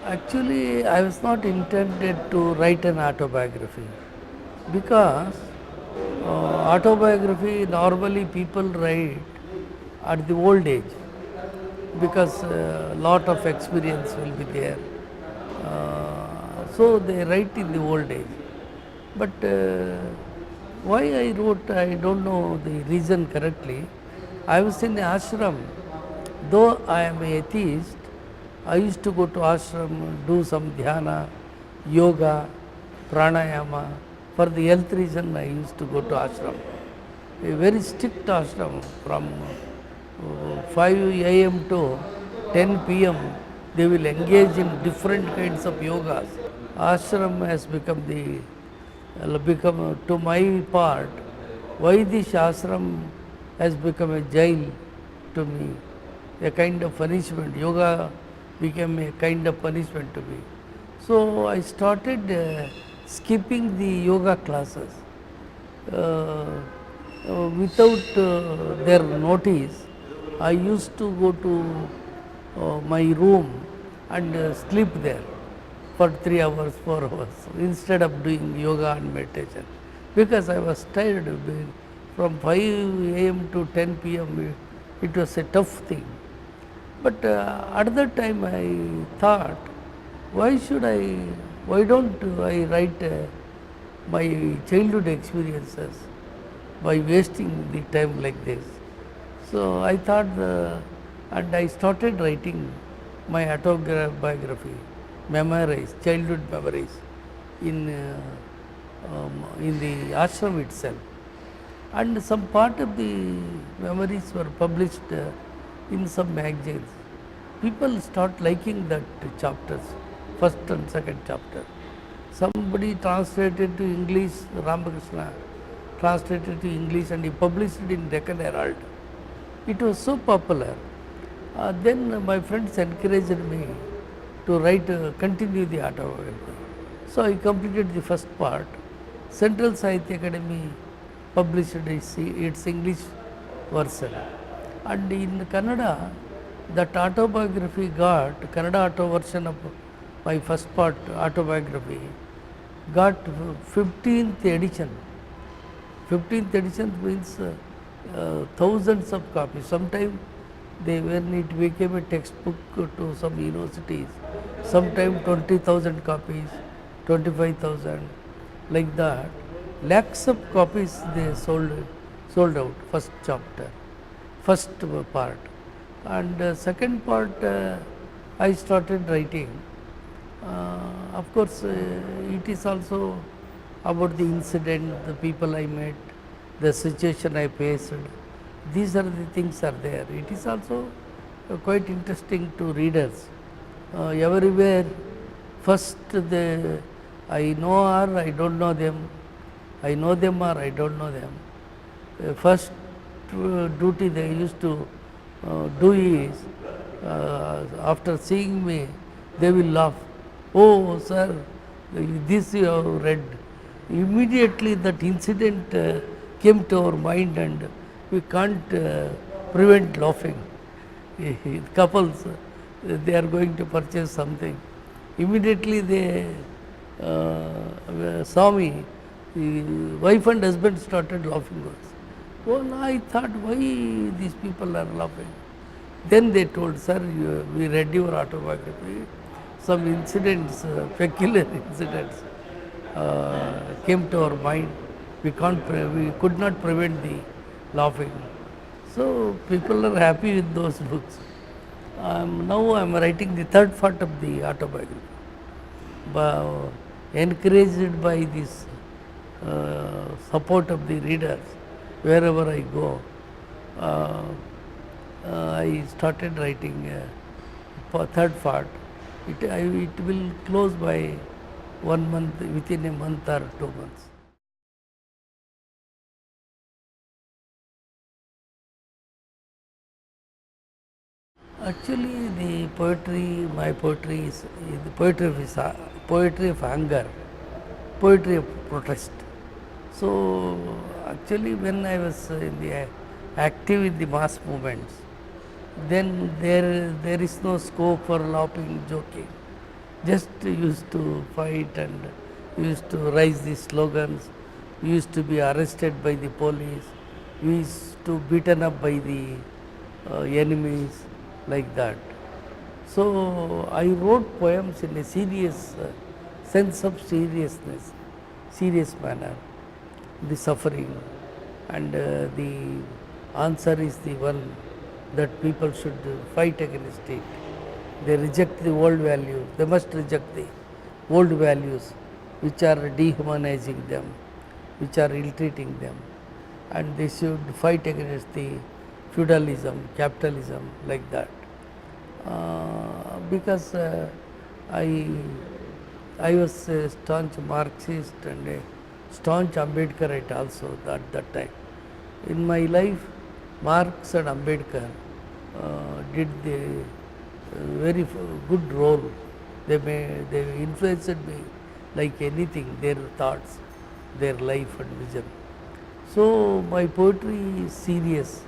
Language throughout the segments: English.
Actually, I was not intended to write an autobiography because autobiography normally people write at the old age because a lot of experience will be there. So they write in the old age. But why I wrote, I don't know the reason correctly. I was in the ashram. Though I am an atheist, I used to go to ashram, do some dhyana, yoga, pranayama. For the health reason, I used to go to ashram. A very strict ashram from 5 a.m. to 10 p.m. They will engage in different kinds of yogas. Ashram has become to my part, why this ashram has become a jail to me, a kind of punishment. Yoga became a kind of punishment to me. So I started skipping the yoga classes without their notice. I used to go to my room and sleep there for 3 hours, 4 hours instead of doing yoga and meditation because I was tired of being from 5 a.m. to 10 p.m. It was a tough thing. But at that time I thought, why don't I write my childhood experiences by wasting the time like this? So I thought, and I started writing my autobiography, memories, childhood memories in the ashram itself. And some part of the memories were published in some magazines. People start liking that chapters, first and second chapter. Somebody translated to English, Ramakrishna translated to English and he published it in Deccan Herald. It was so popular. Then my friends encouraged me to write, continue the autobiography. So I completed the first part. Central Sahitya Academy published its English version. And in Kannada, that autobiography got, Kannada auto version of my first part autobiography, got 15th edition. 15th edition means thousands of copies. Sometimes when it became a textbook to some universities, sometimes 20,000 copies, 25,000, like that. Lakhs of copies they sold out, first chapter, first part. And second part I started writing. Of course, it is also about the incident, the people I met, the situation I faced. These are the things are there. It is also quite interesting to readers. Everywhere, first I know or I don't know them, I know them or I don't know them. First duty they used to do is, after seeing me, they will laugh. Oh, sir, this you have read. Immediately that incident came to our mind and we can't prevent laughing. Couples, they are going to purchase something. Immediately they saw me, the wife and husband started laughing also. Well, I thought, why these people are laughing? Then they told, sir, we read your autobiography. Some incidents, peculiar incidents came to our mind. We could not prevent the laughing. So people are happy with those books. Now I am writing the third part of the autobiography. Encouraged by this support of the readers, wherever I go, I started writing third part. It will close by 1 month, within a month or 2 months. Actually, the poetry, my poetry is the poetry of anger, poetry of protest. So, actually, when I was active in the mass movements, then there is no scope for laughing, joking. just used to fight and used to raise the slogans, used to be arrested by the police, used to beaten up by the enemies, like that. So I wrote poems in a serious sense of seriousness, serious manner, the suffering, and the answer is the one that people should fight against it. They reject the old values, they must reject the old values which are dehumanizing them, which are ill-treating them, and they should fight against the feudalism, capitalism, like that. Because I I was a staunch Marxist and a staunch Ambedkarite also at that time. In my life, Marx and Ambedkar did the very good role. They influenced me like anything, their thoughts, their life and vision. So my poetry is serious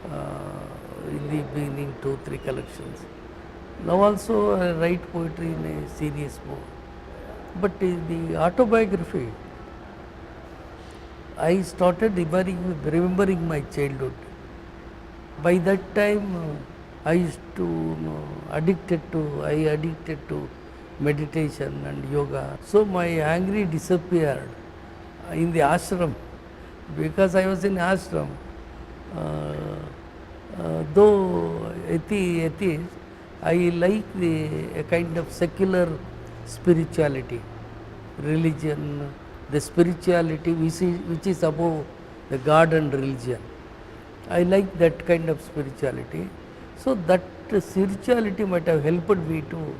in the beginning, 2-3 collections. Now also I write poetry in a serious mode. But in the autobiography, I started remembering my childhood. By that time, I used to I addicted to meditation and yoga. So my anger disappeared in the ashram because I was in ashram. Though atheist, I like a kind of secular spirituality, religion, the spirituality which is above the God and religion. I like that kind of spirituality. So that spirituality might have helped me to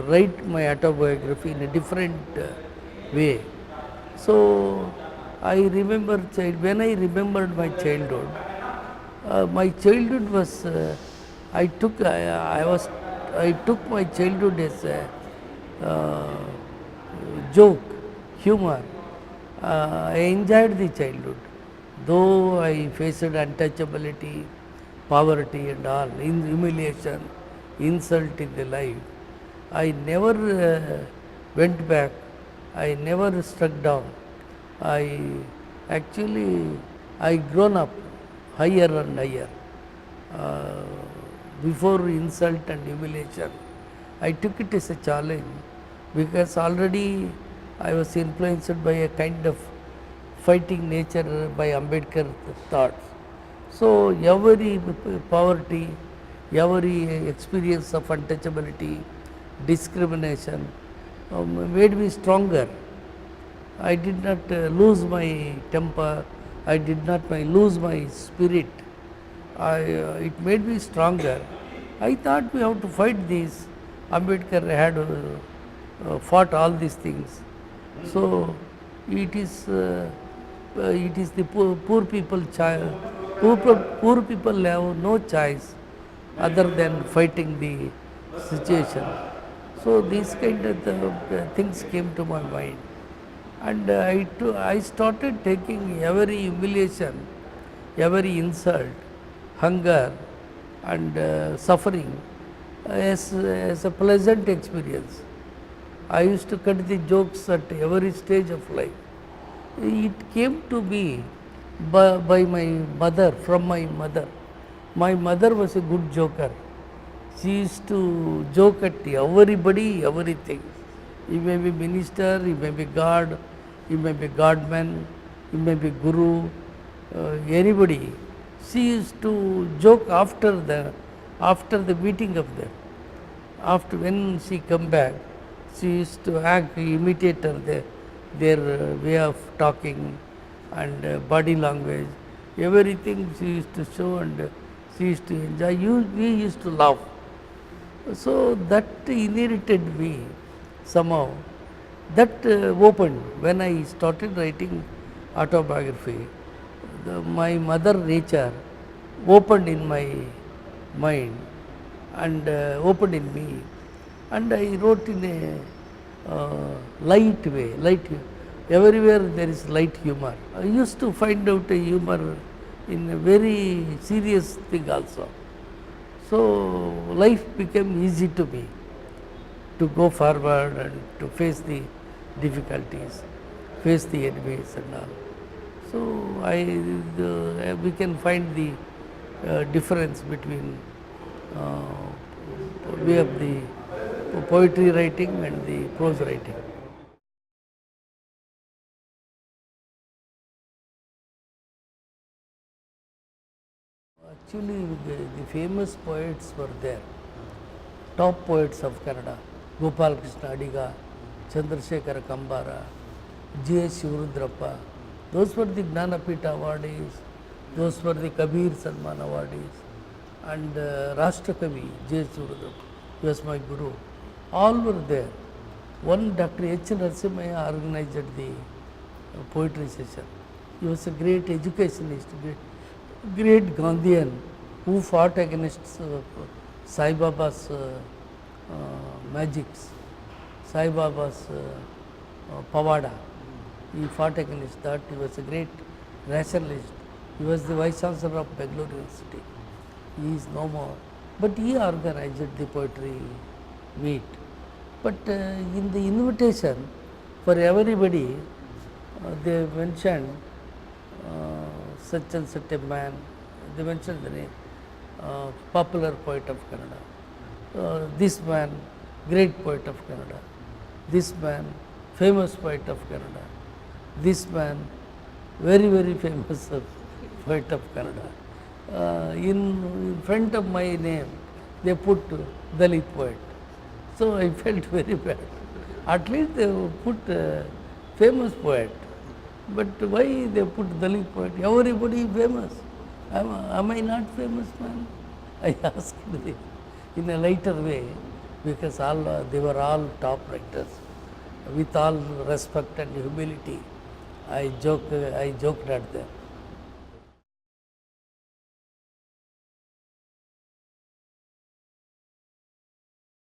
write my autobiography in a different way. So I remember when I remembered my childhood was I took my childhood as a joke, humor. I enjoyed the childhood, though I faced untouchability, poverty, and all, humiliation, insult in the life. I never went back. I never struck down. I actually I grown up higher and higher. Before insult and humiliation, I took it as a challenge because already I was influenced by a kind of fighting nature by Ambedkar thoughts. So every poverty, every experience of untouchability, discrimination made me stronger. I did not lose my temper, I did not lose my spirit. It made me stronger. I thought we have to fight these. Ambedkar had fought all these things. So it is the poor people poor people have no choice other than fighting the situation. So these kind of things came to my mind, and I started taking every humiliation, every insult, hunger, and suffering as a pleasant experience. I used to cut the jokes at every stage of life. It came to me by my mother, from my mother. My mother was a good joker. She used to joke at everybody, everything. He may be minister, he may be God, he may be Godman, he may be Guru, anybody. She used to joke after the meeting of them. After when she come back, she used to imitate their way of talking and body language, everything she used to show, and she used to enjoy. We used to laugh. So that inherited me somehow. That opened when I started writing autobiography. My mother nature opened in my mind and opened in me, and I wrote in a light way. Everywhere there is light humor. I used to find out a humor in a very serious thing also. So life became easy to me. to go forward and to face the difficulties, face the enemies and all. So we can find the difference between way of the poetry writing and the prose writing. Actually, the famous poets were there. Top poets of Kannada, Gopal Krishna Adiga, Chandrasekhara Kambara, G.S. Shivarudrappa. Those were the Gnanapita awardees, those were the Kabir Sanman awardees, and Rashtrakavi, J.S. Shivarudrappa, he was my guru. All were there. One Dr. H. Narasimhaiah organized the poetry session. He was a great educationist, great Gandhian who fought against Sai Baba's magics, Sai Baba's Pavada. He fought against that. He was a great rationalist. He was the Vice Chancellor of Bangalore University. He is no more. But he organized the poetry meet. But in the invitation for everybody, they mentioned such and such a man, they mentioned the name, popular poet of Kannada, this man, great poet of Kannada, this man, famous poet of Kannada, this man, very, very famous poet of Kannada. In front of my name, they put Dalit poet. So I felt very bad. At least they put famous poet. But why they put Dalit poet? Everybody famous. Am I not famous, man? I asked them in a lighter way, because they were all top writers. With all respect and humility, I joked at them.